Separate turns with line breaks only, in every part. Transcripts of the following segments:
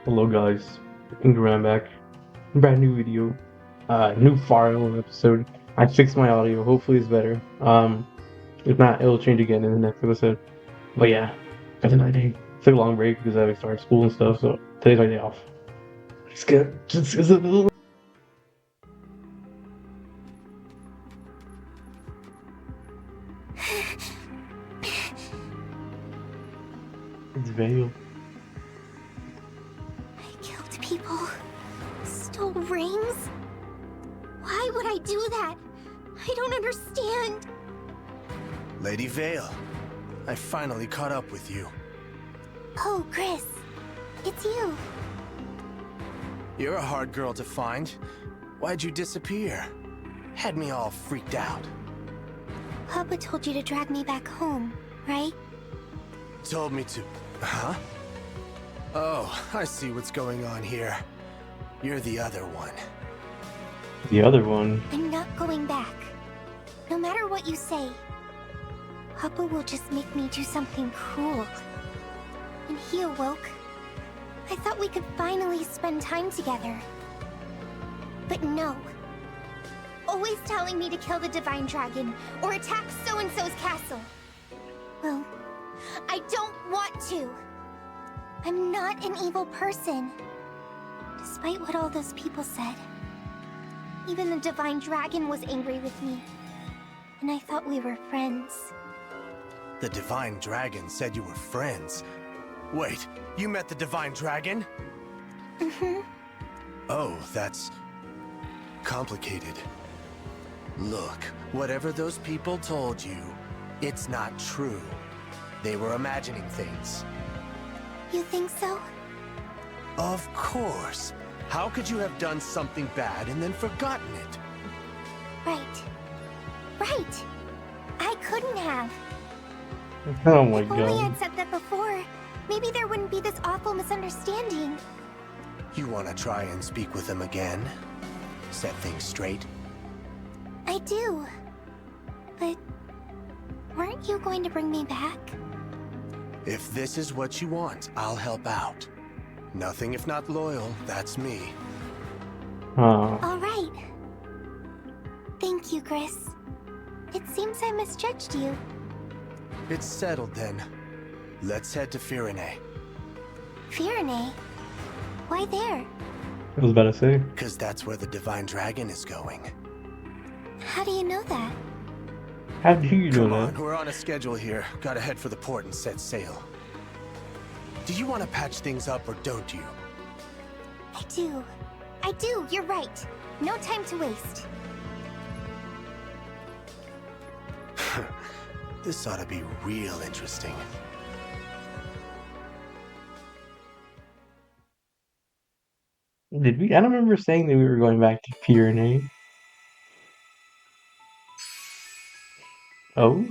Hello guys, I'm back. Brand new video, new file episode. I fixed my audio, hopefully it's better. If not, it'll change again in the next episode. But yeah, that's another day. Took a long break because I started school and stuff, so today's my day off. It's good. It's Vale.
I killed people, stole rings. Why would I do that? I don't understand.
Lady Vale, I finally caught up with you.
Oh, Chris, it's you.
You're a hard girl to find. Why'd you disappear? Had me all freaked out.
Papa told you to drag me back home, right?
Told me to... Huh? Oh, I see what's going on here. You're the other one.
The other one.
I'm not going back. No matter what you say, Papa will just make me do something cruel. When he awoke, I thought we could finally spend time together. But no. Always telling me to kill the Divine Dragon or attack so-and-so's castle. Well, I don't want to. I'm not an evil person. Despite what all those people said. Even the Divine Dragon was angry with me. And I thought we were friends.
The Divine Dragon said you were friends. Wait, you met the Divine Dragon?
Mm-hmm.
Oh, that's... complicated. Look, whatever those people told you, it's not true. They were imagining things.
You think so?
Of course. How could you have done something bad and then forgotten it?
Right. Right. I couldn't have.
Oh my
If only
god.
I'd said that before, maybe there wouldn't be this awful misunderstanding.
You want to try and speak with them again? Set things straight?
I do. But weren't you going to bring me back?
If this is what you want, I'll help out. Nothing if not loyal, that's me.
Oh.
All right. Thank you, Chris. It seems I misjudged you.
It's settled then. Let's head to Firene.
Firene? Why there?
I was about to say.
Because that's where the Divine Dragon is going.
How do you know that?
How do you know
Come
that?
on, we're on a schedule here. Gotta head for the port and set sail. Do you want to patch things up or don't you?
I do. I do, you're right. No time to waste.
This ought to be real interesting.
Did we? I don't remember saying that we were going back to Pyrenees. Oh?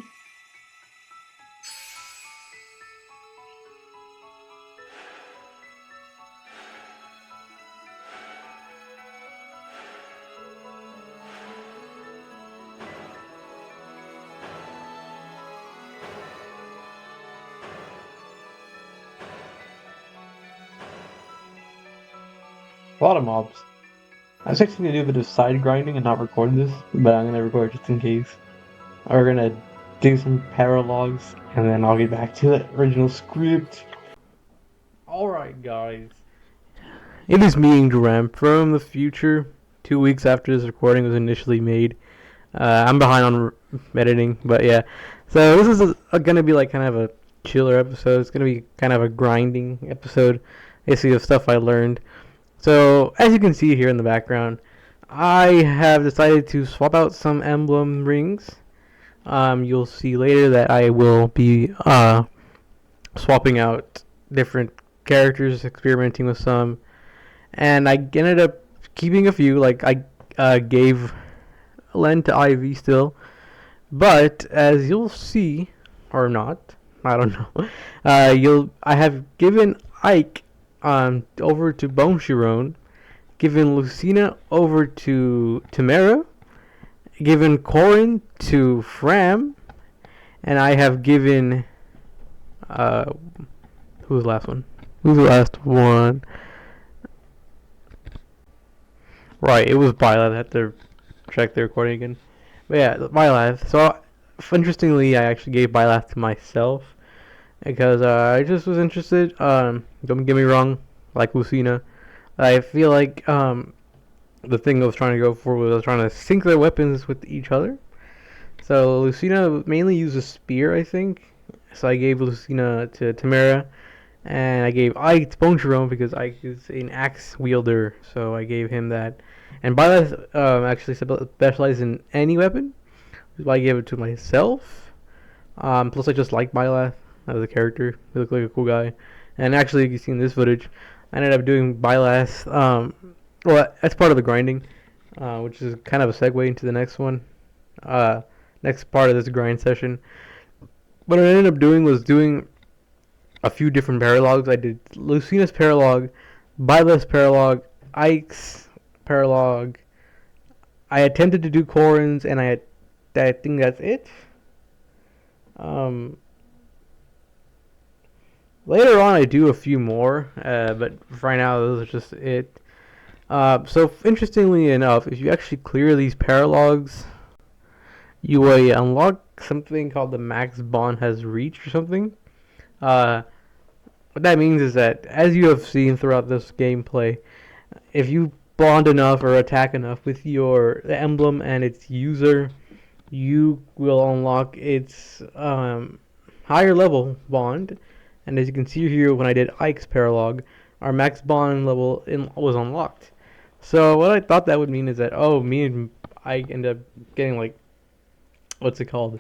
A lot of mobs. I was actually gonna do a bit of side grinding and not record this, but I'm gonna record just in case. We're gonna do some paralogs, and then I'll get back to the original script. Alright, guys. It is me, Graham, from the future, 2 weeks after this recording was initially made. I'm behind on editing, but yeah. So this is gonna be like kind of a chiller episode. It's gonna be kind of a grinding episode, basically of stuff I learned. So, as you can see here in the background, I have decided to swap out some emblem rings. You'll see later that I will be swapping out different characters, experimenting with some, and I ended up keeping a few. Like I gave Len to Ivy still, but as you'll see, or not, I don't know. I have given Ike over to Bonshiron, given Lucina over to Tamara, given Corin to Fram, and I have given who's the last one? Who's the last one? Right, it was Byleth. I had to check the recording again. But yeah, Byleth. So, interestingly, I actually gave Byleth to myself because I just was interested. Don't get me wrong, like Lucina. I feel like the thing I was trying to go for was I was trying to sync their weapons with each other. So Lucina mainly uses spear, I think. So I gave Lucina to Tamara, and I gave Ike to Boncherone because Ike is an axe wielder. So I gave him that. And Byleth actually specializes in any weapon, which is why I gave it to myself. Plus, I just like Byleth as a character. He looked like a cool guy. And actually, you see in this footage, I ended up doing Byleth. Well, that's part of the grinding, which is kind of a segue into the next one. Next part of this grind session. What I ended up doing was doing a few different paralogs. I did Lucina's paralog, Byleth's paralog, Ike's paralog. I attempted to do Corin's, and I think that's it. Later on, I do a few more, but right now, those are just it. So, interestingly enough, if you actually clear these paralogs, you will unlock something called the max bond has reached or something. What that means is that, as you have seen throughout this gameplay, if you bond enough or attack enough with your emblem and its user, you will unlock its higher level bond. And as you can see here, when I did Ike's paralog, our max bond level was unlocked. So what I thought that would mean is that, oh, me and Ike end up getting like, what's it called?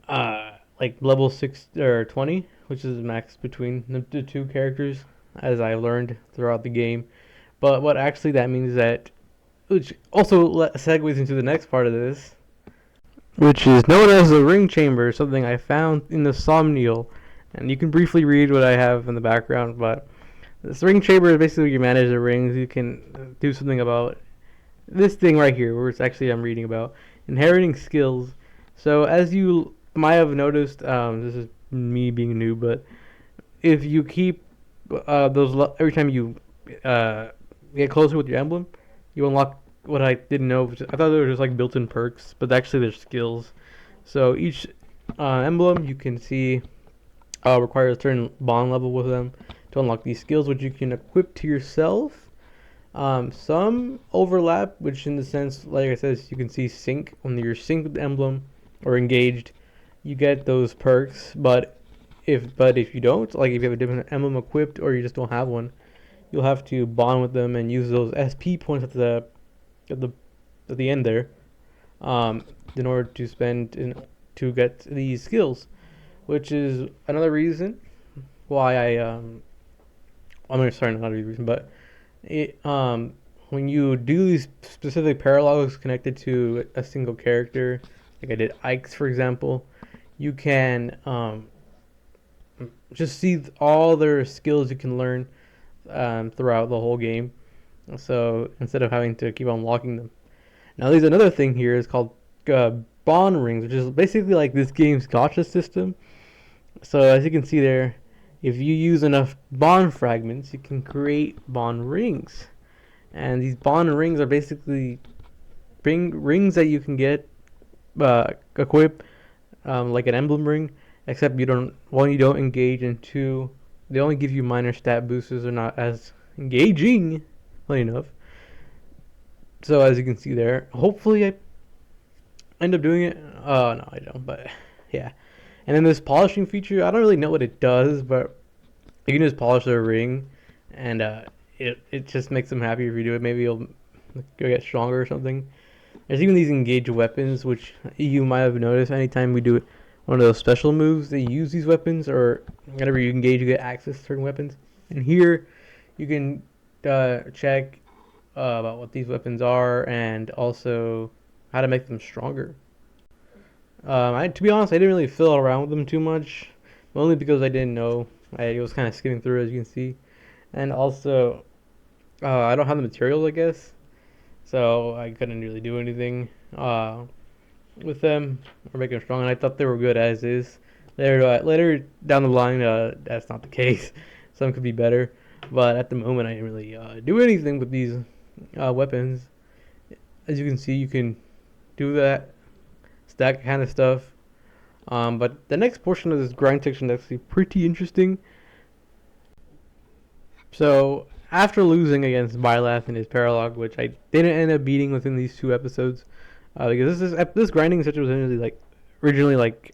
Like level 6 or 20, which is max between the two characters, as I learned throughout the game. But what actually that means is that, which also segues into the next part of this, which is known as the ring chamber, something I found in the Somnial. And you can briefly read what I have in the background, but this ring chamber is basically you manage the rings. You can do something about this thing right here, where it's actually I'm reading about inheriting skills. So as you might have noticed, this is me being new, but if you keep every time you get closer with your emblem, you unlock what I didn't know. I thought they were just like built-in perks, but actually they're skills. So each emblem you can see requires a certain bond level with them to unlock these skills, which you can equip to yourself. Some overlap, which in the sense, like I said, you can see sync when you're synced with the emblem or engaged, you get those perks. But if you don't, like if you have a different emblem equipped or you just don't have one, you'll have to bond with them and use those SP points at the end there, in order to to get these skills, which is another reason why I'm sorry, not a reason, but when you do these specific paralogs connected to a single character, like I did Ike's for example, you can just see all their skills you can learn throughout the whole game. So instead of having to keep unlocking them. Now there's another thing here is called bond rings, which is basically like this game's gacha system. So as you can see there, if you use enough bond fragments, you can create bond rings. And these bond rings are basically rings that you can get equip like an emblem ring, except you don't engage, and two, they only give you minor stat boosts. They're not as engaging, funny enough. So as you can see there, hopefully I end up doing it. No, I don't, but yeah. And then this polishing feature, I don't really know what it does, but you can just polish their ring, and it just makes them happy if you do it. Maybe you'll get stronger or something. There's even these engaged weapons, which you might have noticed anytime we do one of those special moves, they use these weapons, or whenever you engage, you get access to certain weapons. And here, you can check about what these weapons are, and also how to make them stronger. To be honest, I didn't really fiddle around with them too much, only because I didn't know. I was kind of skimming through, as you can see, and also I don't have the materials, I guess, so I couldn't really do anything with them or make them strong. And I thought they were good as is. Later down the line, that's not the case. Some could be better, but at the moment, I didn't really do anything with these weapons. As you can see, you can do that, stack kind of stuff. But the next portion of this grind section is actually pretty interesting. So after losing against Byleth in his paralog, which I didn't end up beating within these 2 episodes, because this grinding session was originally like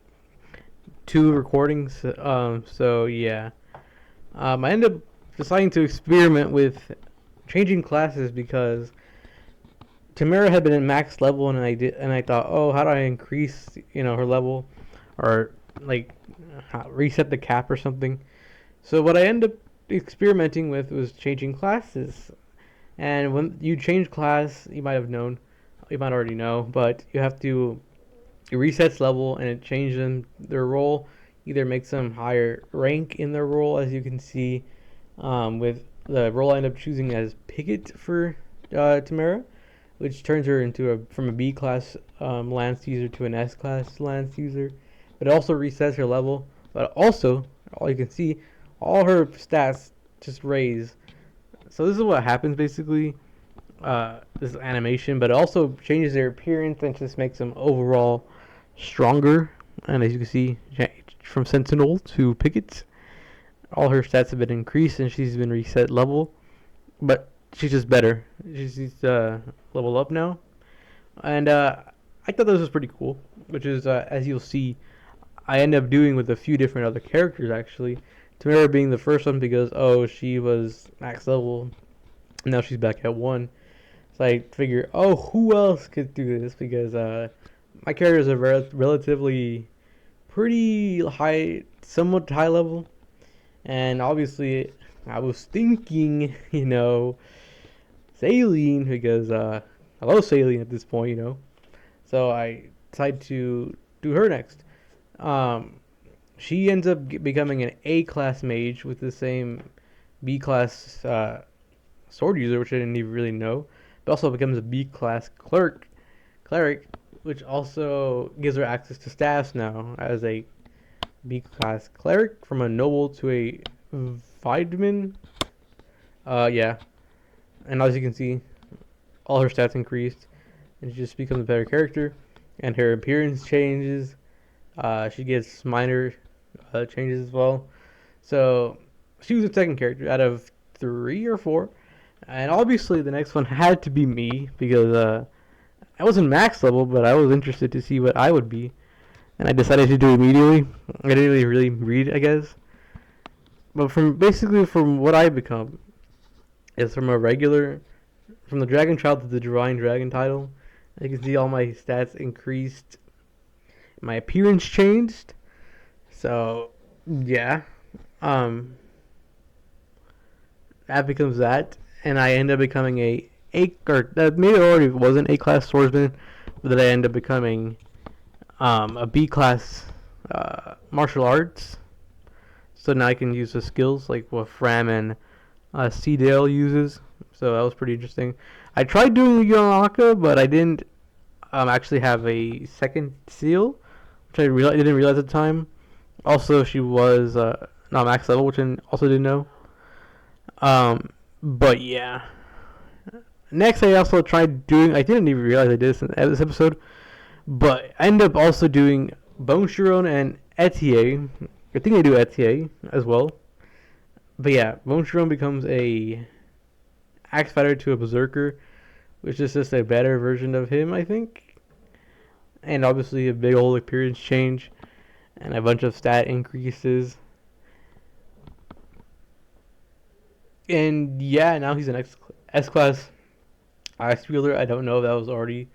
2 recordings. So yeah, I ended up deciding to experiment with changing classes because Tamara had been at max level, and I thought, oh, how do I increase her level, or like reset the cap or something. So what I ended up experimenting with was changing classes. And when you change class, you might already know, but you have to it resets level and it changes their role, either makes them higher rank in their role, as you can see, with the role I end up choosing as Picket for Tamara, which turns her from a B class Lance user to an S class Lance user. But it also resets her level. But also, all you can see, all her stats just raise. So this is what happens basically. This animation, but it also changes their appearance and just makes them overall stronger. And as you can see, from Sentinel to Picket, all her stats have been increased and she's been reset level. But she's just better. She's level up now, and I thought this was pretty cool. Which is, as you'll see, I end up doing with a few different other characters actually. Tamara being the first one because she was max level, and now she's back at 1. So I figure, who else could do this? Because my characters are relatively pretty high, somewhat high level, and obviously I was thinking, Saline, because I love Saline at this point, So I decided to do her next. She ends up becoming an A class mage with the same B class sword user, which I didn't even really know. But also becomes a B class cleric, which also gives her access to staffs now as a B class cleric, from a noble to a Weidman. Yeah. And as you can see, all her stats increased, and she just becomes a better character, and her appearance changes. She gets minor changes as well. So she was the second character out of 3 or 4, and obviously the next one had to be me because I wasn't max level, but I was interested to see what I would be, and I decided to do it immediately. I didn't really read, I guess, but from what I become is from the Dragon Child to the Divine Dragon title. You can see all my stats increased, my appearance changed. So yeah, that becomes that, and I end up becoming or that maybe already wasn't A class swordsman, but then I end up becoming a B class martial arts. So now I can use the skills like what Fram and Seedale uses. So that was pretty interesting. I tried doing Yonaka, but I didn't actually have a second seal, which I didn't realize at the time. Also, she was not max level, which I also didn't know. But yeah. Next, I also tried doing. I didn't even realize I did this in this episode, but I ended up also doing Bone Chiron and Etier. I think I do Etier as well. But yeah, Bone Chiron becomes a Axe Fighter to a Berserker, which is just a better version of him, I think. And obviously a big old appearance change and a bunch of stat increases. And yeah, now he's an S-Class Ice Wielder. I don't know if that was already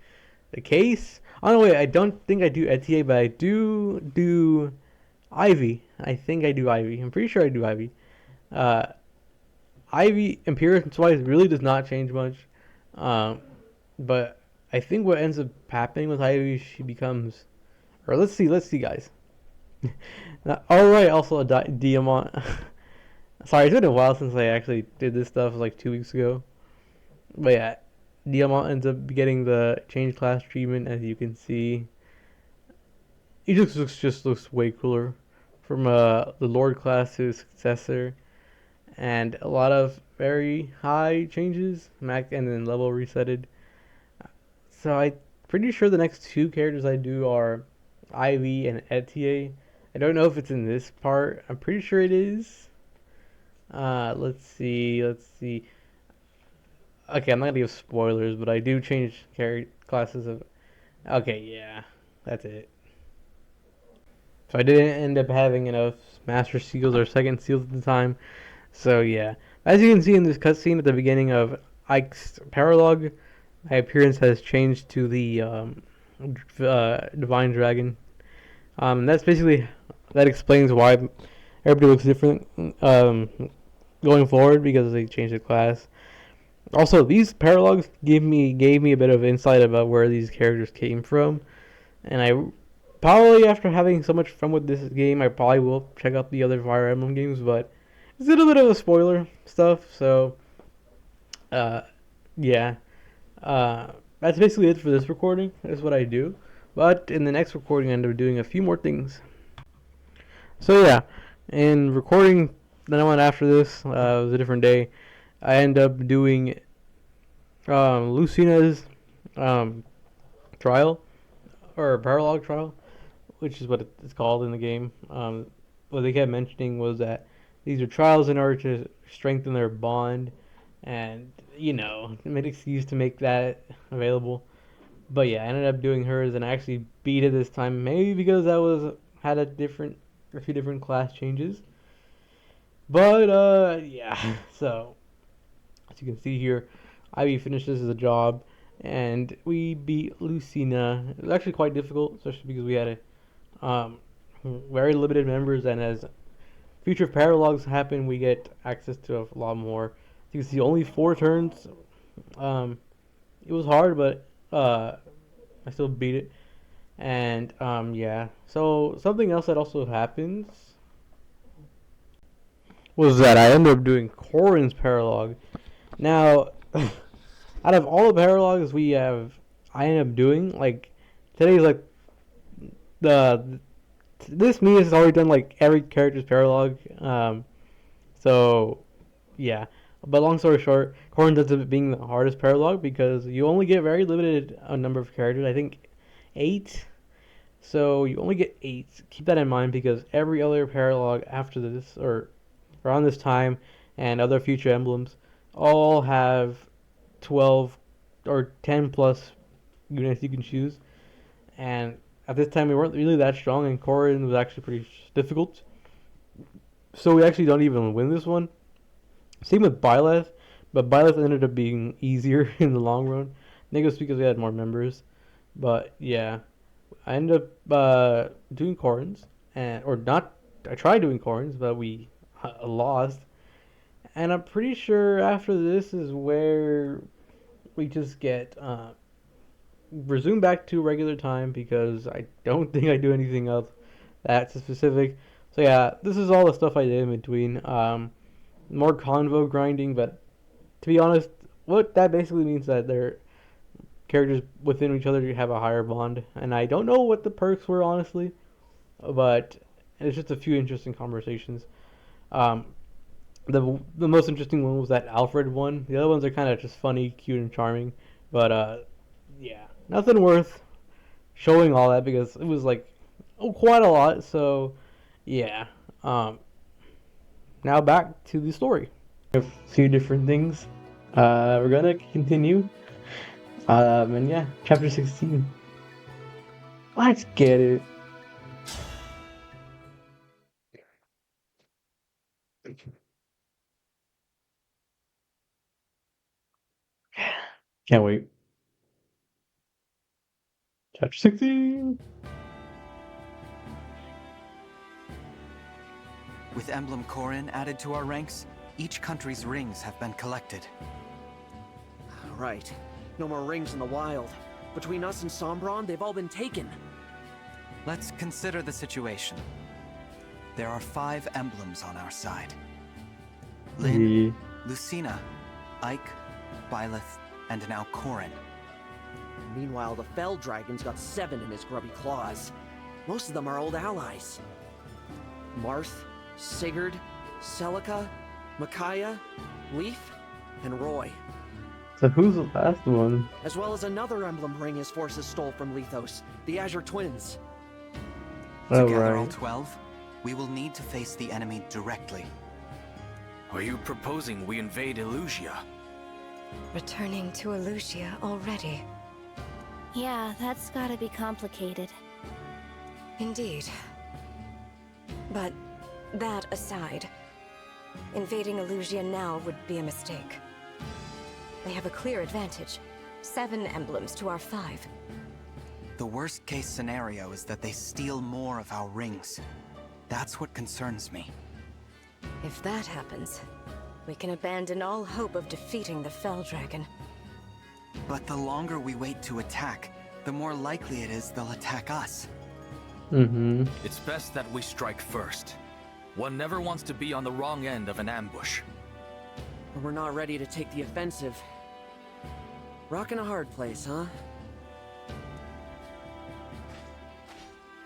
the case. Oh no, wait, I don't think I do Etier, but I do Ivy. I think I do Ivy. I'm pretty sure I do Ivy. Ivy, appearance-wise, really does not change much. But I think what ends up happening with Ivy, she becomes... Or let's see, guys. Alright, also a Diamant. Sorry, it's been a while since I actually did this stuff, like 2 weeks ago. But yeah, Diamant ends up getting the change class treatment, as you can see. He just looks way cooler from the Lord class to his successor. and a lot of very high changes, max and then level resetted. So I'm pretty sure the next two characters I do are Ivy and Etier. I don't know if it's in this part. I'm pretty sure it is. Let's see. Let's see. Okay, I'm not gonna give spoilers, but I do change character classes of. Okay, yeah, that's it. So I didn't end up having enough Master Seals or Second Seals at the time. So yeah, as you can see in this cutscene at the beginning of Ike's Paralog, my appearance has changed to the Divine Dragon. That's basically that explains why everybody looks different going forward because they changed the class. Also, these paralogs gave me a bit of insight about where these characters came from, and I probably after having so much fun with this game, I probably will check out the other Fire Emblem games, but it's a little bit of a spoiler stuff. So, uh, yeah, that's basically it for this recording. That's what I do. But in the next recording, I end up doing a few more things. So yeah, in recording the one after this, it was a different day. I end up doing Lucina's um, trial or paralog trial, which is what it's called in the game. What they kept mentioning was that these are trials in order to strengthen their bond, and made excuse to make that available. But yeah, I ended up doing hers, and I actually beat it this time. Maybe because I was had a few different class changes. But yeah. So as you can see here, Ivy finishes the job, and we beat Lucina. It was actually quite difficult, especially because we had very limited members, and as future paralogs happen, we get access to a lot more. You can see only 4 turns. It was hard, but I still beat it. And yeah. So something else that also happens was that I ended up doing Corin's paralog. Now, out of all the paralogs I ended up doing, like today's like the this me has already done like every character's paralog. So yeah. But long story short, Corrin ends up being the hardest paralog because you only get very limited number of characters. I think 8. So you only get 8. Keep that in mind because every other paralog after this or around this time and other future emblems all have 12 or 10 plus units you can choose. And at this time we weren't really that strong, and Corrin was actually pretty difficult. So we actually don't even win this one. Same with Byleth, but Byleth ended up being easier in the long run. I think it was because we had more members. But yeah, I ended up doing Corins, and or not. I tried doing Corins, but we lost. And I'm pretty sure after this is where we just get resume back to regular time because I don't think I do anything else that's specific. So yeah, this is all the stuff I did in between. More convo grinding, but to be honest, what that basically means that their characters within each other have a higher bond, and I don't know what the perks were honestly, but it's just a few interesting conversations. Um, the most interesting one was that Alfred one. The other ones are kind of just funny, cute, and charming, but yeah, nothing worth showing all that because it was like quite a lot. So yeah, now back to the story. A few different things. We're gonna continue. And yeah, chapter 16. Let's get it. Can't wait. Chapter 16.
With Emblem Corin added to our ranks, each country's rings have been collected.
Right. No more rings in the wild. Between us and Sombron, they've all been taken.
Let's consider the situation. There are 5 emblems on our side. Lyn, Lucina, Ike, Byleth, and now Corin.
Meanwhile, the Fell Dragon's got 7 in his grubby claws. Most of them are old allies. Marth, Sigurd, Celica, Micaiah, Leaf, and Roy.
So who's the last one?
As well as another emblem ring his forces stole from Lethos, the Azure Twins.
Oh,
Together, all
right.
12, we will need to face the enemy directly.
Are you proposing we invade Illusia?
Returning to Illusia already.
Yeah, that's gotta be complicated.
Indeed. But that aside, invading Illusia now would be a mistake. They have a clear advantage. 7 emblems to our 5.
The worst case scenario is that they steal more of our rings. That's what concerns me.
If that happens, we can abandon all hope of defeating the Fell Dragon.
But the longer we wait to attack, the more likely it is they'll attack us.
Mm-hmm.
It's best that we strike first. One never wants to be on the wrong end of an ambush.
But we're not ready to take the offensive. Rockin' a hard place, huh?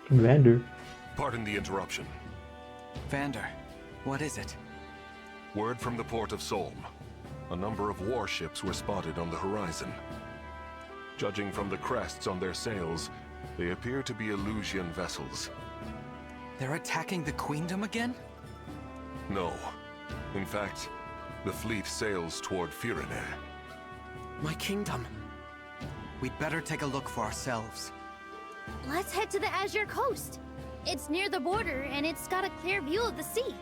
Commander.
Pardon the interruption.
Vander, what is it?
Word from the port of Solm. A number of warships were spotted on the horizon. Judging from the crests on their sails, they appear to be Illusian vessels.
They're attacking the Queendom again?
No. In fact, the fleet sails toward Firene.
My kingdom.
We'd better take a look for ourselves.
Let's head to the Azure Coast. It's near the border, and it's got a clear view of the sea.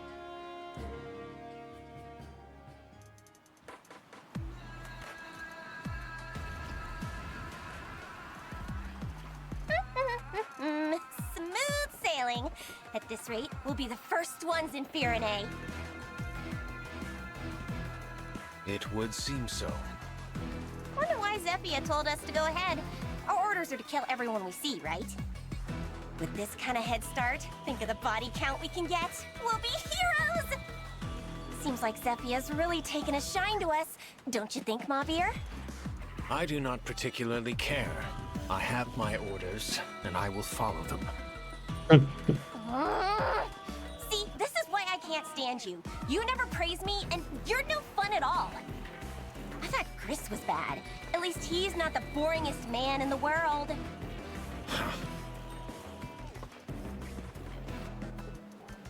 Smooth sailing. At this rate, we'll be the first ones in Firene.
It would seem so.
Wonder why Zephia told us to go ahead. Our orders are to kill everyone we see, right? With this kind of head start, think of the body count we can get. We'll be heroes! Seems like Zephia's really taken a shine to us. Don't you think, Mavir?
I do not particularly care. I have my orders, and I will follow them.
See, this is why I can't stand you. You never praise me, and you're no fun at all. I thought Chris was bad. At least he's not the boringest man in the world.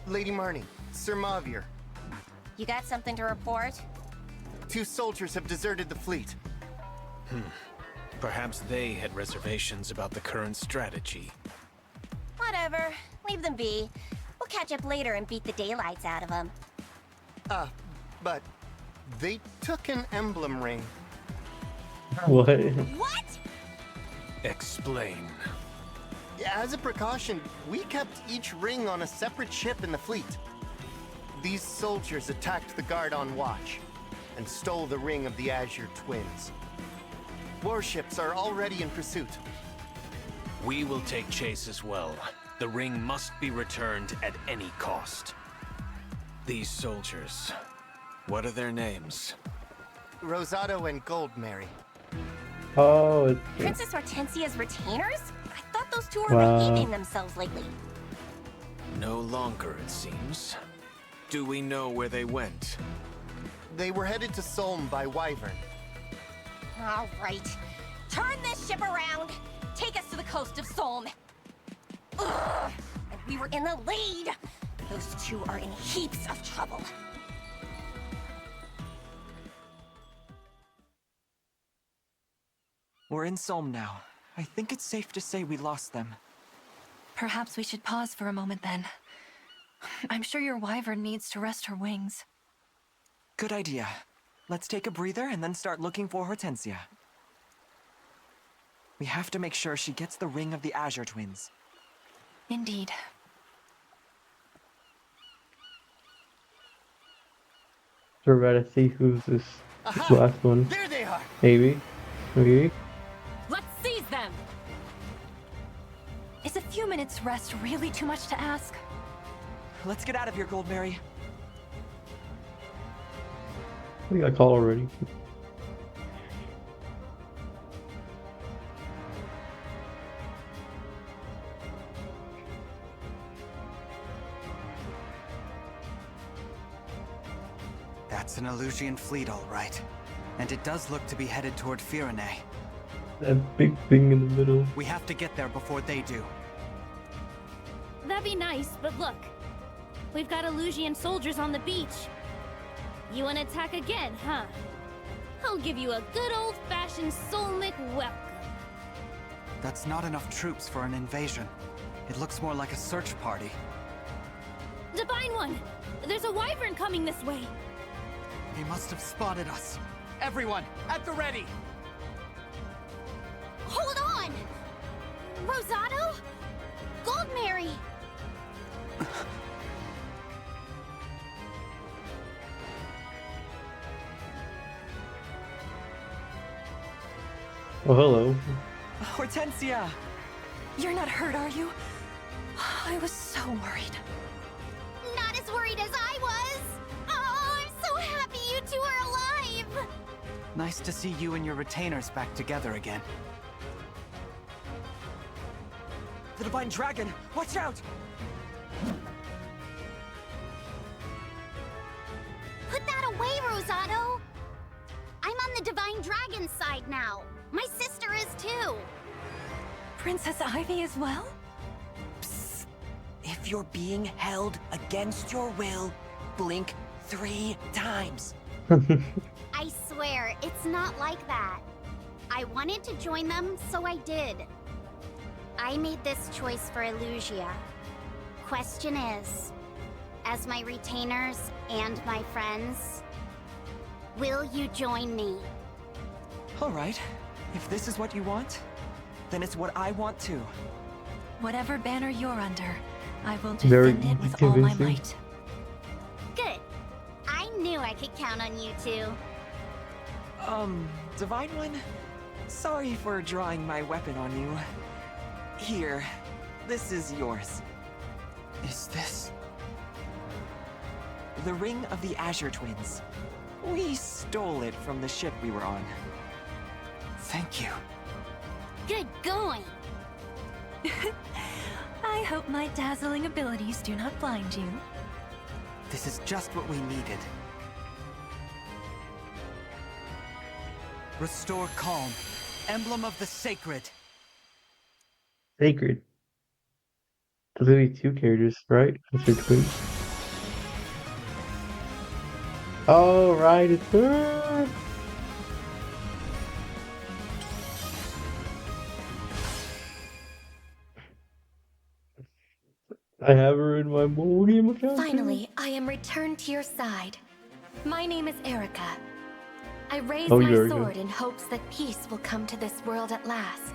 Lady Marnie, Sir Mavir.
You got something to report?
2 soldiers have deserted the fleet.
Perhaps they had reservations about the current strategy.
Whatever. Leave them be. We'll catch up later and beat the daylights out of them.
But they took an emblem ring.
What?
What?
Explain.
As a precaution, we kept each ring on a separate ship in the fleet. These soldiers attacked the guard on watch and stole the ring of the Azure Twins. Warships are already in pursuit.
We will take chase as well. The ring must be returned at any cost. These soldiers, what are their names?
Rosado and Goldmary.
Oh, it's...
Princess Hortensia's retainers? I thought those two were
Wow.
behaving themselves lately.
No longer, it seems. Do we know where they went?
They were headed to Solm by Wyvern.
All right. Turn this ship around. Take us to the coast of Solm. Ugh. And we were in the lead. Those two are in heaps of trouble.
We're in Solm now. I think it's safe to say we lost them.
Perhaps we should pause for a moment then. I'm sure your wyvern needs to rest her wings.
Good idea. Let's take a breather and then start looking for Hortensia. We have to make sure she gets the ring of the Azure Twins.
Indeed.
We're about to see who's this
Aha!
last one.
There they are!
Maybe. Maybe.
Let's seize them! Is a few minutes rest really too much to ask?
Let's get out of here, Goldmary.
We got called already.
That's an Illusian fleet, all right. And it does look to be headed toward Firene.
That big thing in the middle.
We have to get there before they do.
That'd be nice, but look. We've got Illusian soldiers on the beach. You wanna attack again, huh? I'll give you a good old-fashioned Solmic welcome.
That's not enough troops for an invasion. It looks more like a search party.
Divine One! There's a wyvern coming this way!
They must have spotted us. Everyone, at the ready!
Hold on! Rosado? Goldmary!
Oh, hello.
Hortensia! You're not hurt, are you? I was so worried.
Not as worried as I was! Oh, I'm so happy you two are alive!
Nice to see you and your retainers back together again.
The Divine Dragon! Watch out!
Put that away, Rosado! I'm on the Divine Dragon's side now. My sister is too.
Princess Ivy as well?
Psst. If you're being held against your will, blink 3 times.
I swear, it's not like that. I wanted to join them, so I did. I made this choice for Illusia. Question is, as my retainers and my friends, will you join me?
Alright, if this is what you want, then it's what I want too.
Whatever banner you're under, I will
Very
defend it with all my
convincing.
might.
Good. I knew I could count on you two.
Divine One? Sorry for drawing my weapon on you. Here, this is yours.
Is this...
The Ring of the Azure Twins. We stole it from the ship we were on.
Thank you.
Good going.
I hope my dazzling abilities do not blind you.
This is just what we needed. Restore calm. Emblem of the sacred.
Sacred. There's gonna be 2 characters, right? That's your twin. Oh, right, it's her! I have her in my mobile game account.
Finally, I am returned to your side. My name is Erica. I raise
Oh,
my
you're
sword
good.
in hopes that peace will come to this world at last.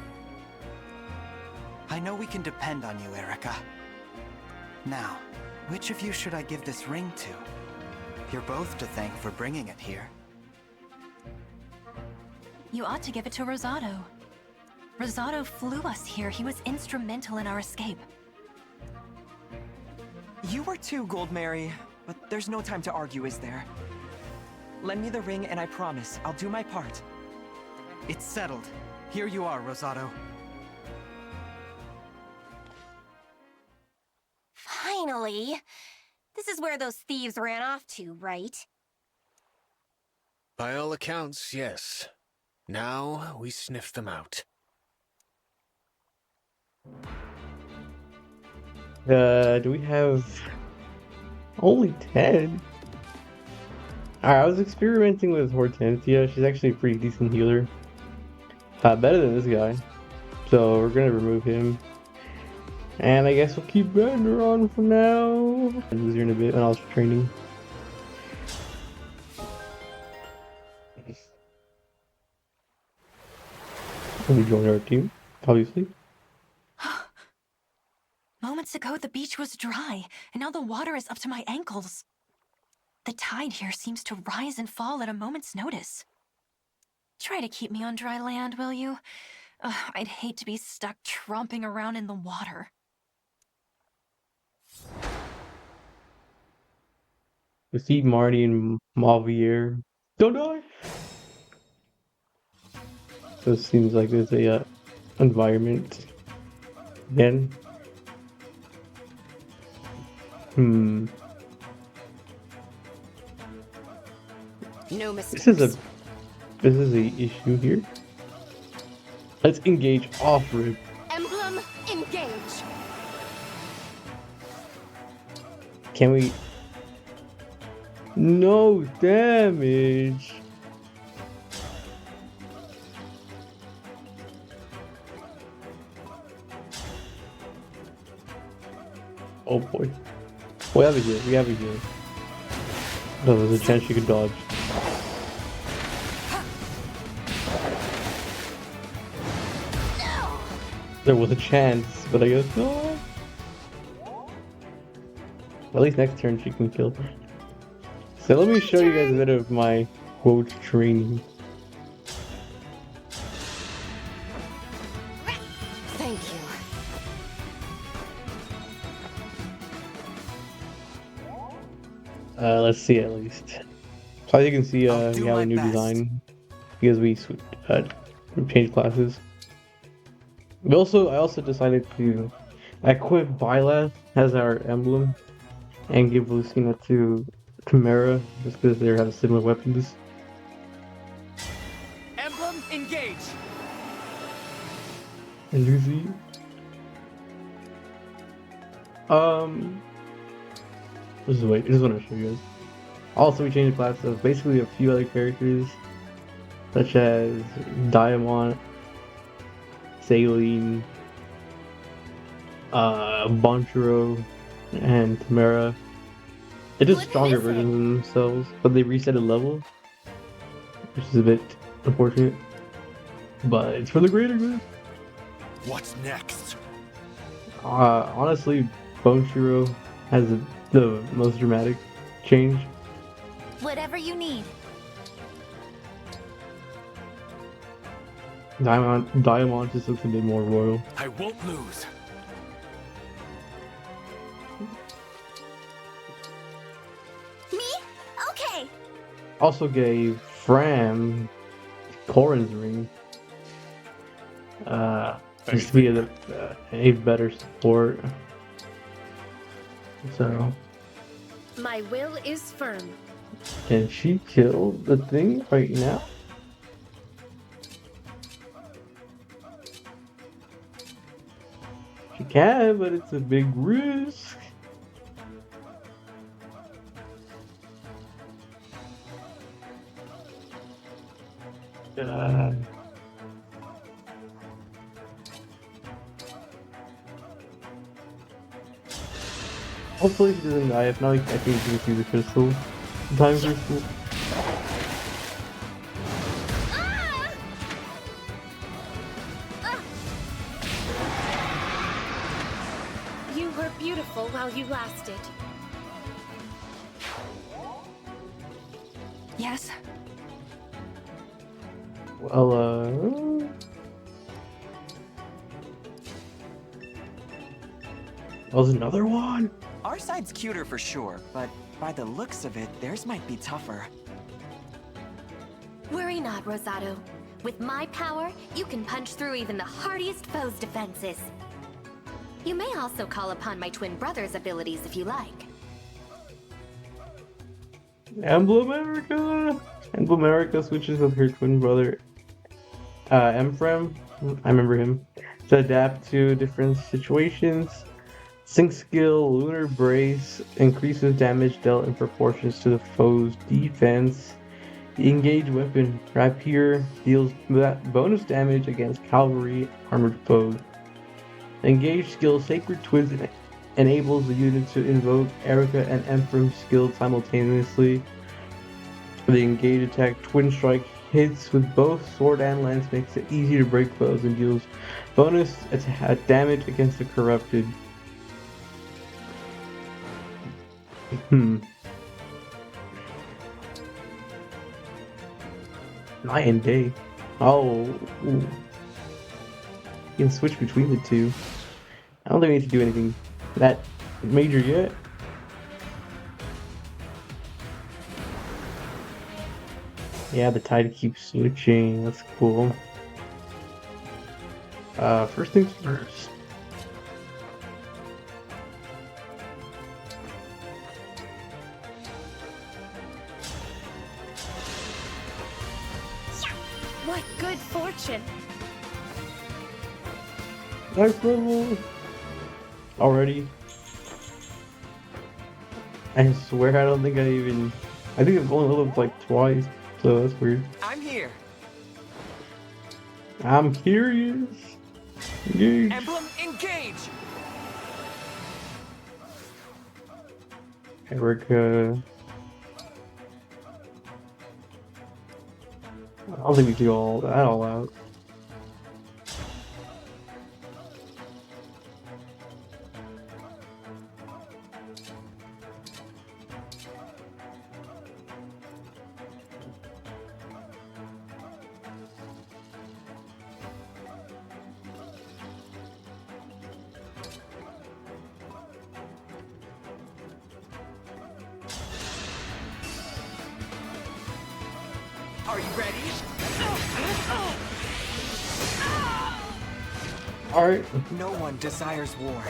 I know we can depend on you, Erica. Now, which of you should I give this ring to? You're both to thank for bringing it here.
You ought to give it to Rosado. Rosado flew us here. He was instrumental in our escape.
You were too, Goldmary, but there's no time to argue, is there? Lend me the ring and I promise I'll do my part.
It's settled. Here you are, Rosado.
Finally! This is where those thieves ran off to, right?
By all accounts, yes. Now we sniff them out.
Do we have only 10? Alright, I was experimenting with Hortensia. She's actually a pretty decent healer. Better than this guy. So we're gonna remove him. And I guess we'll keep Bender on for now. And lose her in a bit when I was training. We join our team, obviously.
Moments ago, the beach was dry, and now the water is up to my ankles. The tide here seems to rise and fall at a moment's notice. Try to keep me on dry land, will you? I'd hate to be stuck tromping around in the water.
We see Marty and Mavier. Don't die! So it seems like there's a environment. Again.
No mistakes.
This is a issue here. Let's engage off rip.
Emblem Engage.
Can we? No damage. Oh boy. We have a heal. We have a heal. No, there's a chance she could dodge. There was a chance, but I guess no. At least next turn she can kill. So let me show you guys a bit of my quote training.
Thank you.
Let's see at least. So as you can see,
I'll
we
do
have
my
a new
best.
design because we changed classes. I also decided to equip Byleth as our emblem and give Lucina to Chimera just because they have similar weapons.
Emblem Engage.
And Lucy. Just wait, I just want to show you guys. Also, we changed the classes of basically a few other characters, such as Diamond, Saline, Bonchero, and Tamara. They're just stronger versions of themselves, but they reset a level, which is a bit unfortunate. But it's for the greater good.
What's next?
Honestly, Bonchero has the most dramatic change.
Whatever you need.
Diamond just looks a bit more royal.
I won't lose.
Me? Okay.
Also gave Fram Corin's ring. Just to be a better support. So,
My will is firm.
can she kill the thing right now? She can, but it's a big risk. Hopefully she doesn't die. If not, I think we can see the crystal. Time crystal.
You were beautiful while you lasted.
Yes.
Well, that was another one?
Our side's cuter for sure, but by the looks of it, theirs might be tougher.
Worry not, Rosado. With my power, you can punch through even the hardiest foe's defenses. You may also call upon my twin brother's abilities if you like.
Emblem America switches with her twin brother, Emfrem. I remember him. To adapt to different situations. Sync skill, Lunar Brace, increases damage dealt in proportions to the foe's defense. The engaged weapon, Rapier, deals bonus damage against cavalry armored foes. The engaged skill, Sacred Twins, enables the unit to invoke Erica and Emperor's skills simultaneously. The engaged attack, Twin Strike, hits with both sword and lance, makes it easy to break foes and deals bonus damage against the corrupted. Night and day. Oh. Ooh. You can switch between the two. I don't think we need to do anything that major yet. Yeah, the tide keeps switching. That's cool. First things first.
What good fortune!
Next level! Already? I swear I don't think I think I've only leveled like twice, so that's weird.
I'm here.
I'm curious. Engage.
Emblem Engage!
Erica. I don't think we do all that all out.
Are you ready?
Alright.
No one desires war.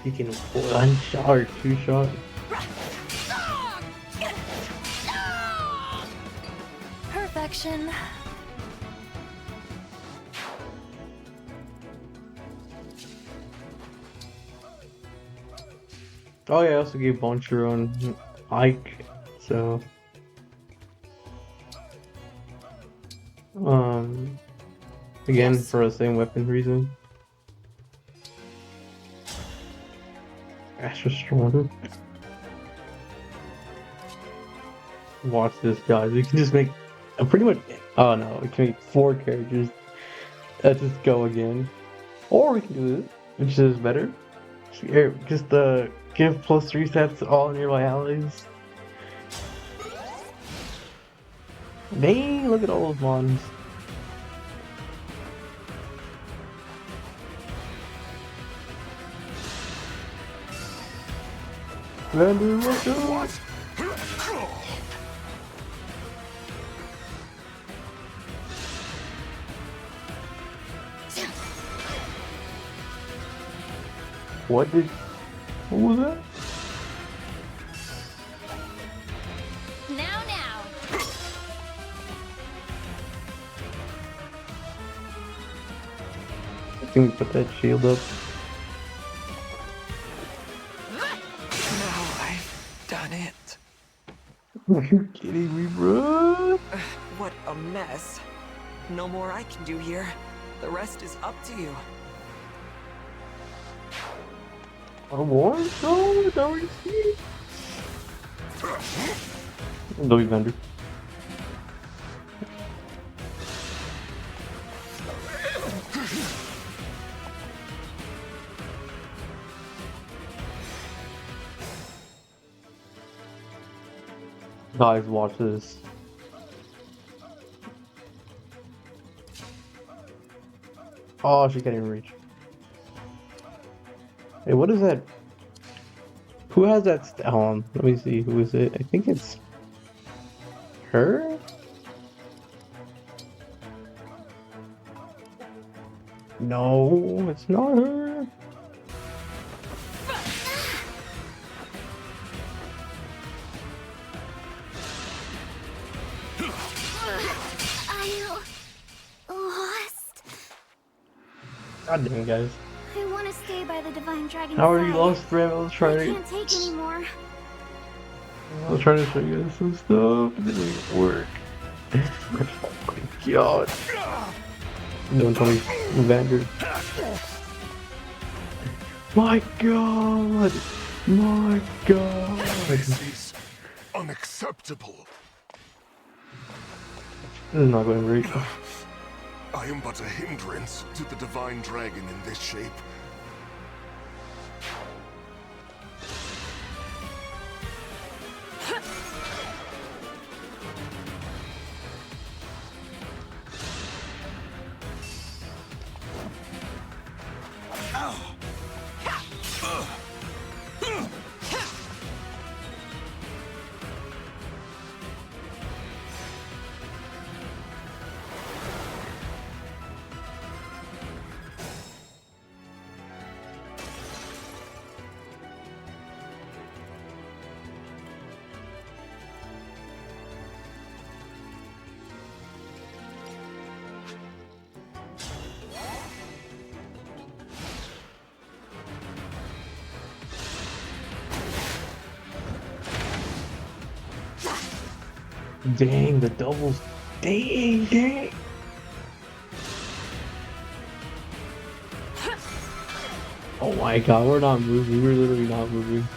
He can one shot or two shot.
Perfection.
Oh yeah, I also gave Boncher on Ike, so again
Yes.
for the same weapon reason. Extra strong. Watch this, guys. We can just make pretty much. Oh no, we can make 4 characters. Let's just go again, or we can do this, which is better. Just give +3 stats to all nearby allies. Dang, look at all those mons. Vander, look out! What was that?
Now.
I think we put that shield up.
Now I've done it.
Are you kidding me, bro?
What a mess. No more I can do here. The rest is up to you.
I want so don't you see? Don't be Vander. Guys, watch this. Oh, she can't even reach. Hey, what is that? Who has that? Hold on, let me see. Who is it? I think it's her. No, it's not her.
I lost.
God damn it, guys.
I want to stay by the Divine Dragon's
I already
side.
lost Bram. I was
I
trying
can't take anymore.
to show you guys some stuff. It didn't even work. Oh my god. Don't tell me Vander. My god. My god.
This is unacceptable.
This is not going great.
I am but a hindrance to the Divine Dragon in this shape.
Dang, the doubles. Dang, dang. Oh my god, we're not moving. We're literally not moving.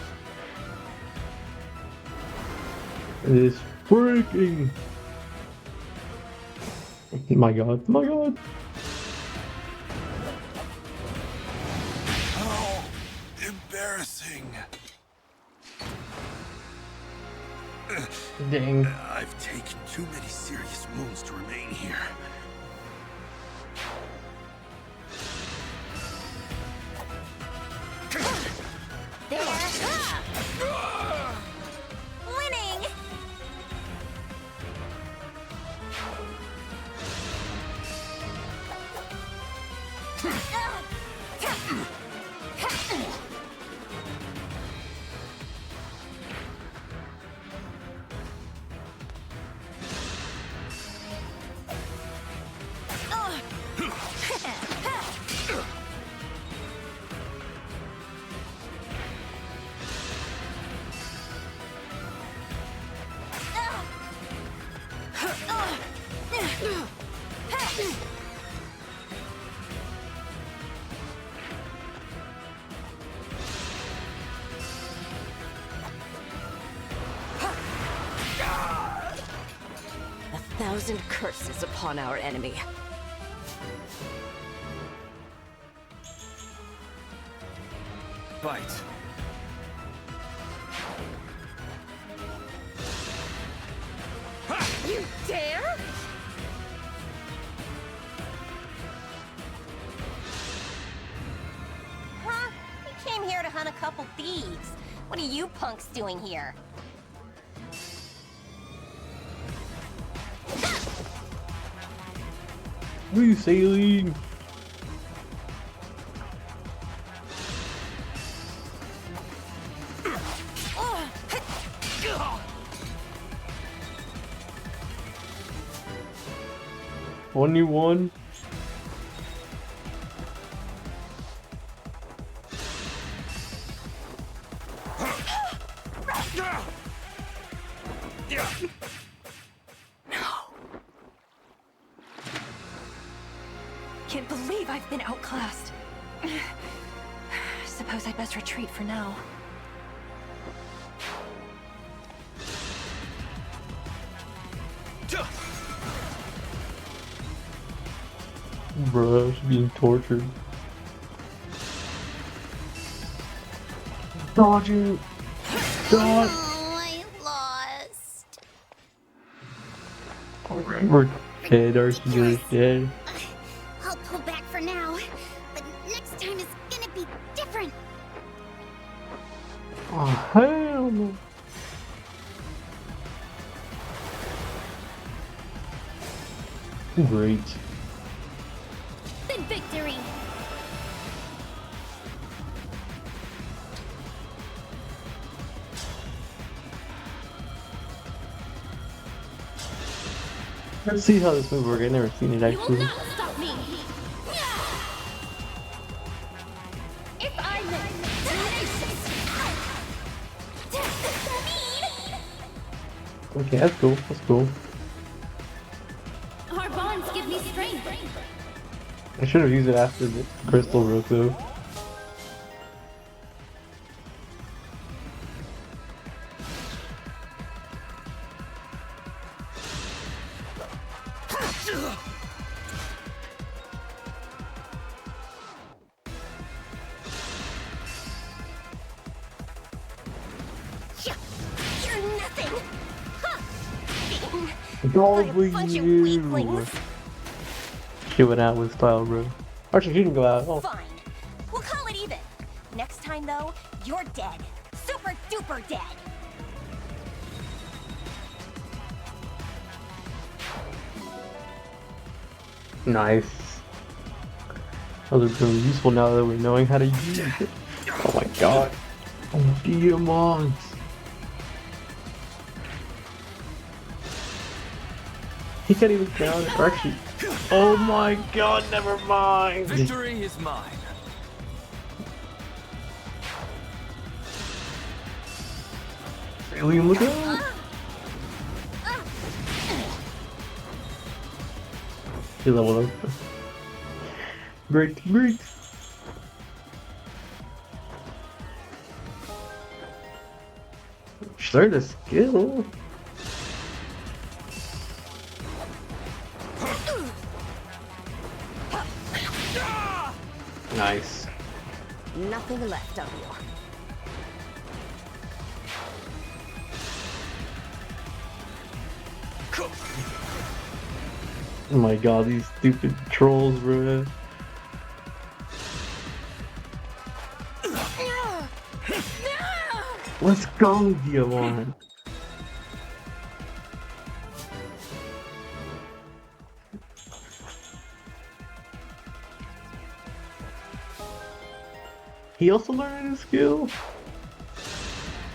It is freaking. My god, my god.
How embarrassing.
Dang.
I've taken too many serious wounds to remain here.
There. Winning.
A thousand curses upon our enemy.
Bite.
You dare?
Huh? We came here to hunt a couple thieves. What are you punks doing here?
Where are you sailing? Only one.
Can't believe I've been outclassed. Suppose I'd best retreat for now.
Bro, she's being tortured. Dodging! Dodge!
Oh, I lost.
We're dead, our is dead.
I'll pull back for now, but next time is gonna be different.
Oh, hell no. Great.
The victory!
Let's see how this move works. I've never seen it
You will
actually.
not stop me! If I live,
Okay, that's cool. That's cool.
our bonds give me strength.
I should have used it after the crystal broke though.
You're nothing.
Probably
bunch of
you.
weaklings.
She went out with style, bro. Actually, she didn't go out at all.
Fine. We'll call it even. Next time, though, you're dead. Super duper dead.
Nice. Those are becoming useful now that we're knowing how to use it. Oh my god. Oh, demons. He can't even count it. Or actually, oh my god, never mind.
Victory is mine.
Alien, look out. He leveled up. Great, great. Start a skill. Nice.
Nothing left of you.
Oh my god, these stupid trolls, bro. Let's go, Diamond. He also learned a new skill.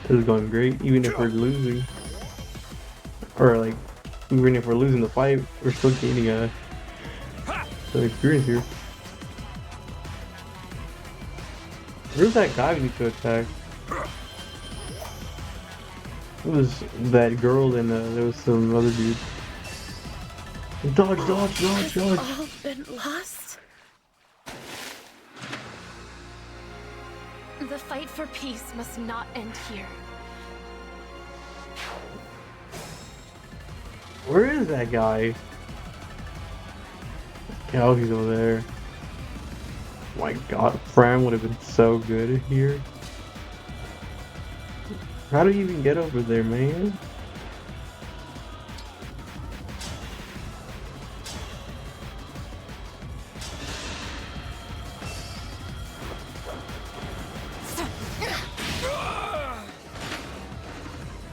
This is going great, even if we're losing. Or like, even if we're losing the fight, we're still gaining some experience here. Where's that guy we need to attack? It was that girl and there was some other dude. Dodge, dodge, dodge, dodge.
Has all been lost?
The fight for peace must not end here.
Where is that guy? Oh, he's over there. My god, Fran would have been so good here. How do you even get over there, man?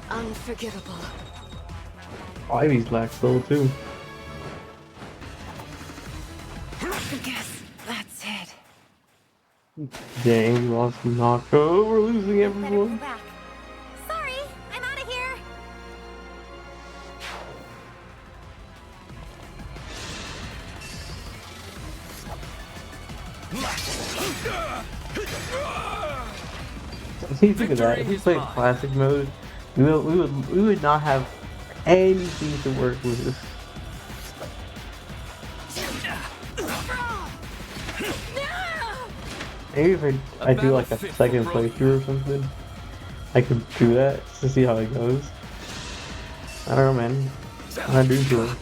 Unforgivable.
Ivy's lax level too.
I guess that's it.
Dang, we lost Nako. We're losing
Better go
everyone.
back. Sorry, I'm out of here.
See, think of that. If we played classic mode, we would not have anything to work with. Maybe if I do like a second playthrough or something, I could do that just to see how it goes. I don't know, man. I'm not doing to it.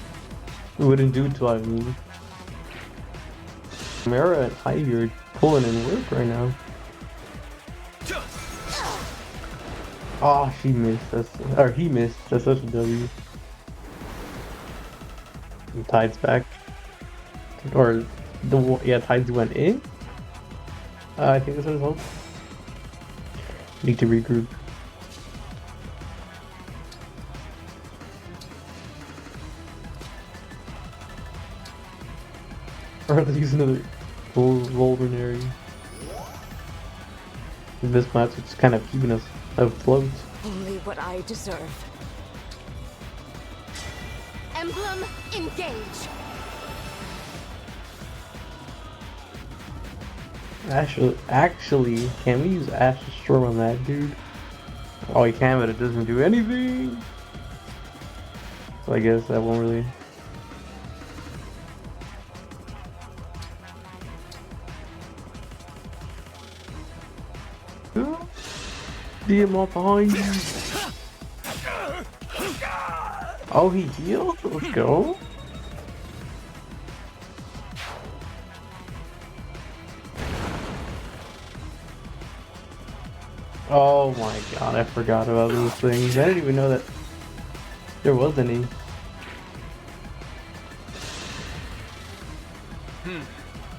We wouldn't do it till I move. Mara and Ivy are pulling in work right now. Oh, she missed. Or he missed. That's such a W. And Tide's back. Or Tides went in. I think this is all. Need to regroup. Or let's use another vulnerary. This match is kind of keeping us afloat.
Only what I deserve.
Emblem Engage!
Actually, can we use Ash's Storm on that dude? Oh, you can, but it doesn't do anything. So I guess that won't really. DM up behind you. Oh, he healed? Let's go. Oh my god, I forgot about those things. I didn't even know that there was any.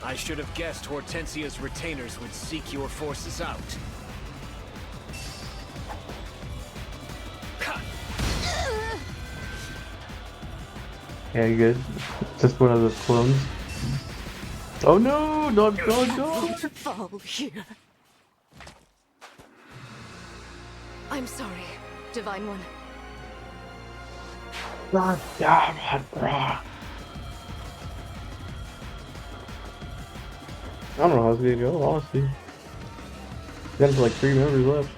I should have guessed Hortensia's retainers would seek your forces out.
Yeah, you good? Just one of the clones. Oh no! Not God!
Fall here. I'm sorry, Divine One.
God damn it, bro. I don't know how it's gonna go, honestly. Got like 3 members left.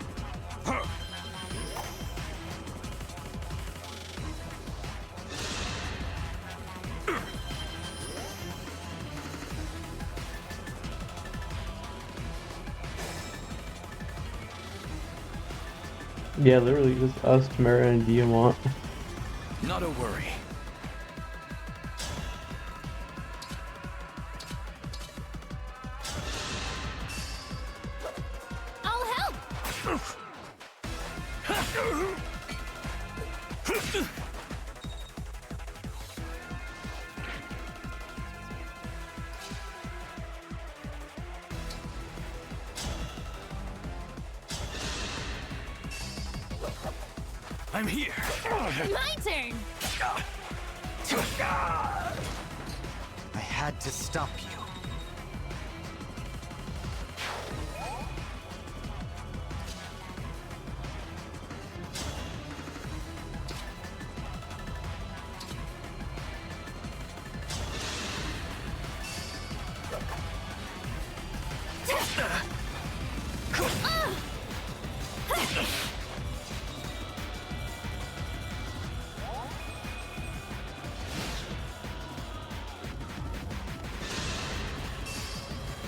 Yeah, literally just us, Tamara, and Diamant.
Not a worry.
I'll help!
I'm here.
My turn!
I had to stop you.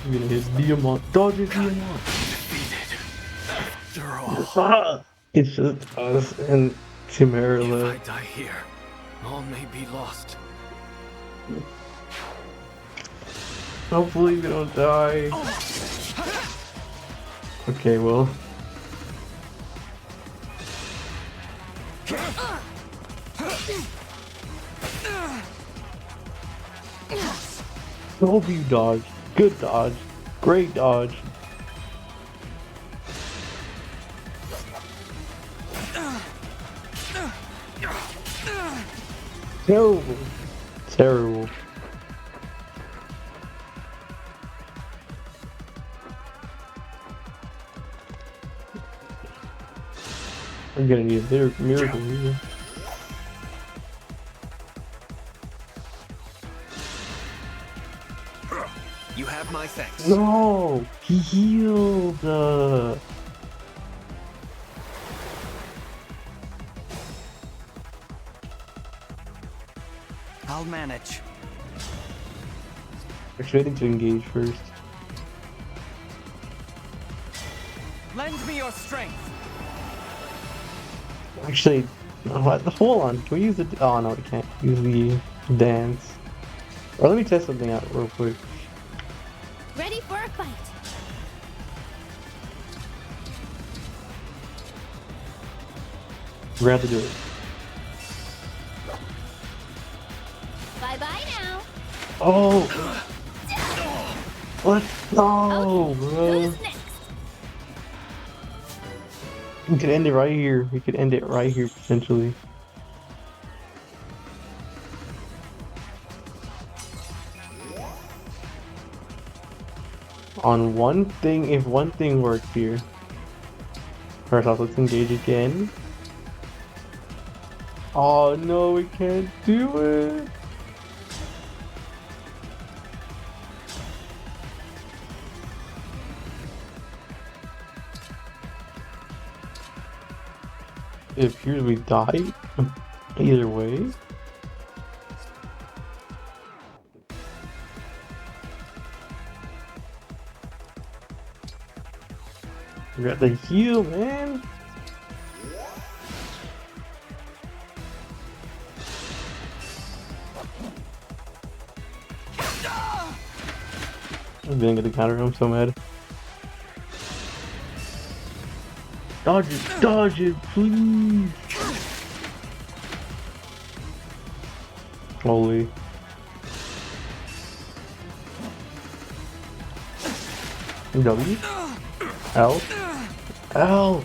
I'm gonna hit Diamant. Dodge it, Diamant!
After all,
Ah! It's just us and Tamara
if I
left.
die here, all may be lost.
Hopefully we don't die. Okay, well. Hope you dodge. Good dodge. Great dodge. Terrible. Terrible. I'm gonna need a miracle here.
You have my thanks.
No! He healed!
I'll manage.
Actually, I need to engage first.
Lend me your strength.
Actually, what? Hold on. Can we use the? Oh no, we can't use the dance. Or let me test something out real quick.
Ready for a fight.
We're gonna have to do it.
Bye-bye now.
Oh! Let's go,
Okay,
bro.
who's next?
We could end it right here. We could end it right here, potentially. On one thing, if one thing works here. First off, let's engage again. Oh no, we can't do it. It appears we died. Either way. We got the heal, man. I didn't get the counter. I'm so mad. Dodge it, please. Holy. W. L. L.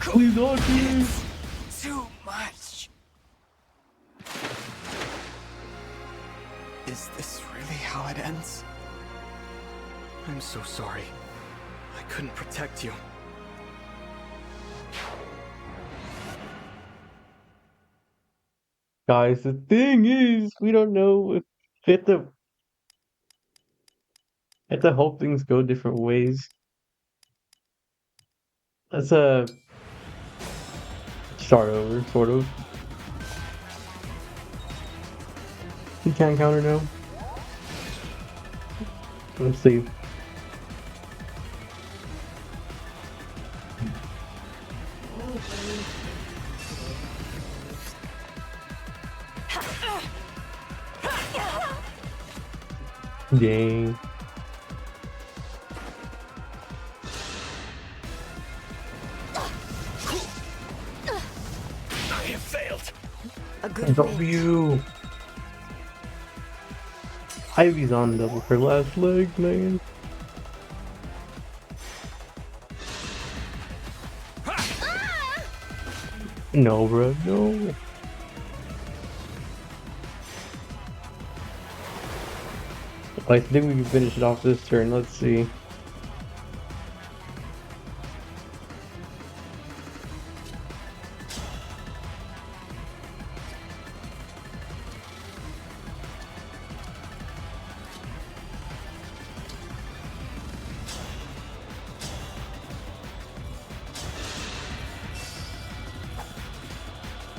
Please dodge it.
Too much. Is this really how it ends?
I'm so sorry. I couldn't protect you.
Guys, the thing is, we don't know if we have to hope things go different ways. Let's start over, sort of. He can't counter now. Let's see. Dang.
I have failed.
A good
W. Ivy's on double her last leg, man. No, bro, no. I think we can finish it off this turn. Let's see.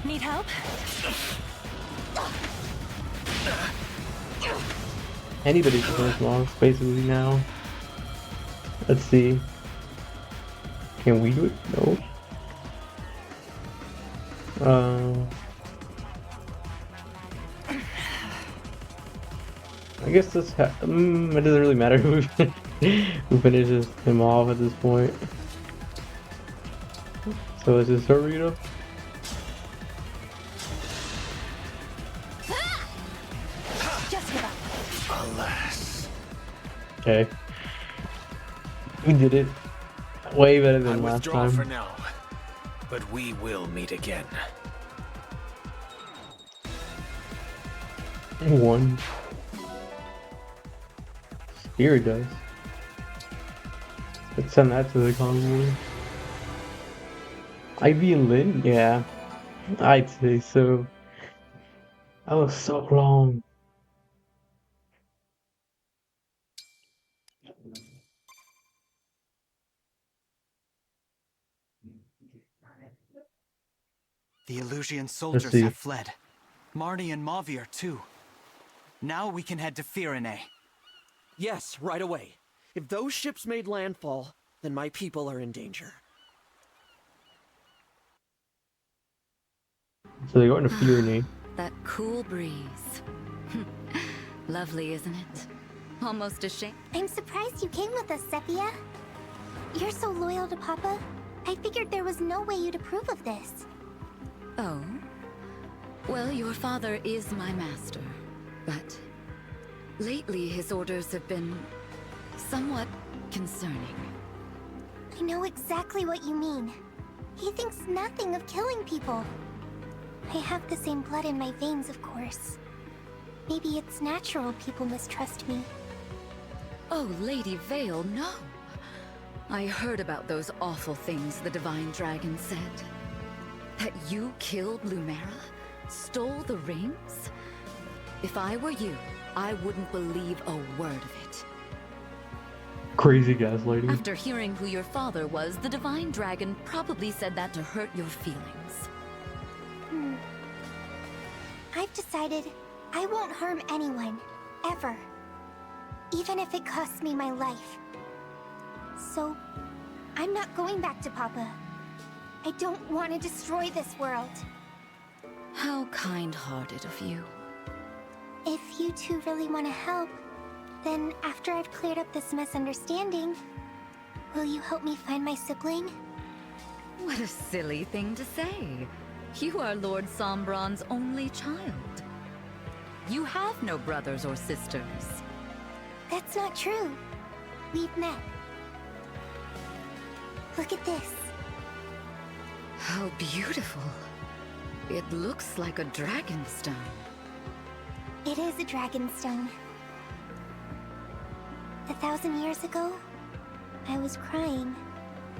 Need help?
Anybody's first loss, basically, now. Let's see. Can we do it? No. I guess this it doesn't really matter who finishes him off at this point. So is this Sarita?
Alas.
Okay. We did it. Way better than
I
last
withdraw for
time.
now, but we will meet again.
One. Spirit does. Let's send that to the convoy. Ivy and Lynn? Yeah. I'd say so. That was so long.
The Illusian soldiers
see.
have fled. Marnie and Mauvier too. Now we can head to Firene.
Yes, right away. If those ships made landfall, then my people are in danger.
So they're going to Firene.
That cool breeze. Lovely, isn't it? Almost a shame.
I'm surprised you came with us, Sepia. You're so loyal to Papa. I figured there was no way you'd approve of this.
Oh? Well, your father is my master, but lately his orders have been somewhat concerning.
I know exactly what you mean. He thinks nothing of killing people. I have the same blood in my veins, of course. Maybe it's natural people mistrust me.
Oh, Lady Vale, no. I heard about those awful things the Divine Dragon said. That you killed Lumera? Stole the rings? If I were you, I wouldn't believe a word of it.
Crazy gaslighting.
After hearing who your father was, the Divine Dragon probably said that to hurt your feelings.
I've decided I won't harm anyone, ever. Even if it costs me my life. So, I'm not going back to Papa. I don't want to destroy this world.
How kind-hearted of you.
If you two really want to help, then after I've cleared up this misunderstanding, will you help me find my sibling?
What a silly thing to say. You are Lord Sombron's only child. You have no brothers or sisters.
That's not true. We've met. Look at this.
How beautiful. It looks like a dragonstone.
It is a dragonstone. 1,000 years ago, I was crying,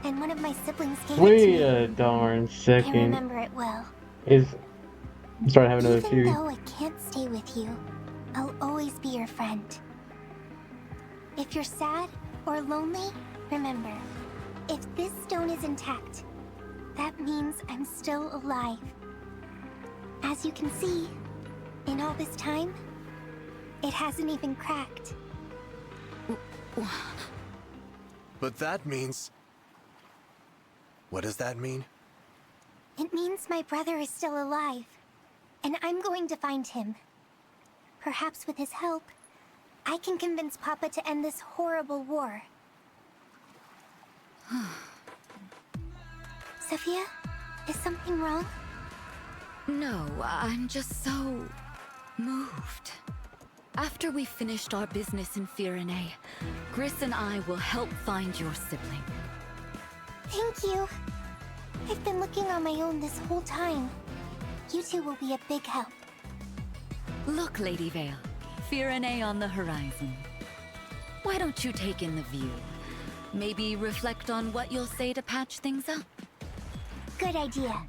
and one of my siblings gave it to
Wait
me.
a darn
I
second.
remember it well.
I'm starting to have another
Even
theory.
though I can't stay with you, I'll always be your friend. If you're sad or lonely, remember, if this stone is intact, that means I'm still alive. As you can see, in all this time, It hasn't even cracked.
But that means... What does that mean?
It means my brother is still alive, and I'm going to find him. Perhaps with his help, I can convince Papa to end this horrible war. Sophia, is something wrong?
No, I'm just so moved. After we finished our business in Firene, Gris and I will help find your sibling.
Thank you. I've been looking on my own this whole time. You two will be a big help.
Look, Lady Vale, Firene on the horizon. Why don't you take in the view? Maybe reflect on what you'll say to patch things up?
Good idea.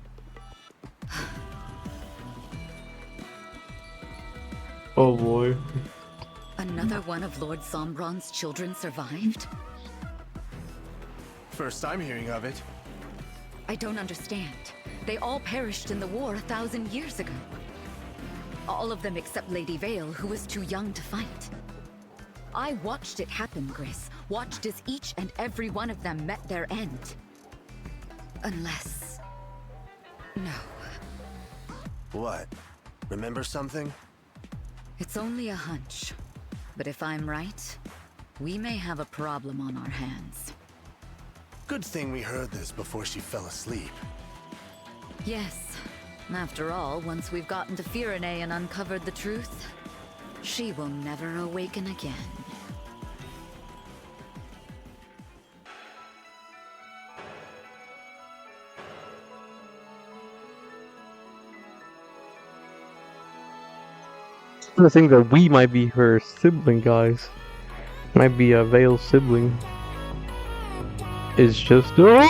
Oh boy.
Another one of Lord Sombron's children survived?
First I'm hearing of it.
I don't understand. They all perished in the war 1,000 years ago. All of them except Lady Vale, who was too young to fight. I watched it happen, Gris. Watched as each and every one of them met their end. Unless... no.
What? Remember something?
It's only a hunch. But if I'm right, we may have a problem on our hands.
Good thing we heard this before she fell asleep.
Yes. After all, once we've gotten to Firene and uncovered the truth, she will never awaken again.
I think that we might be her sibling, guys. Might be a Vale sibling. It's just... yeah.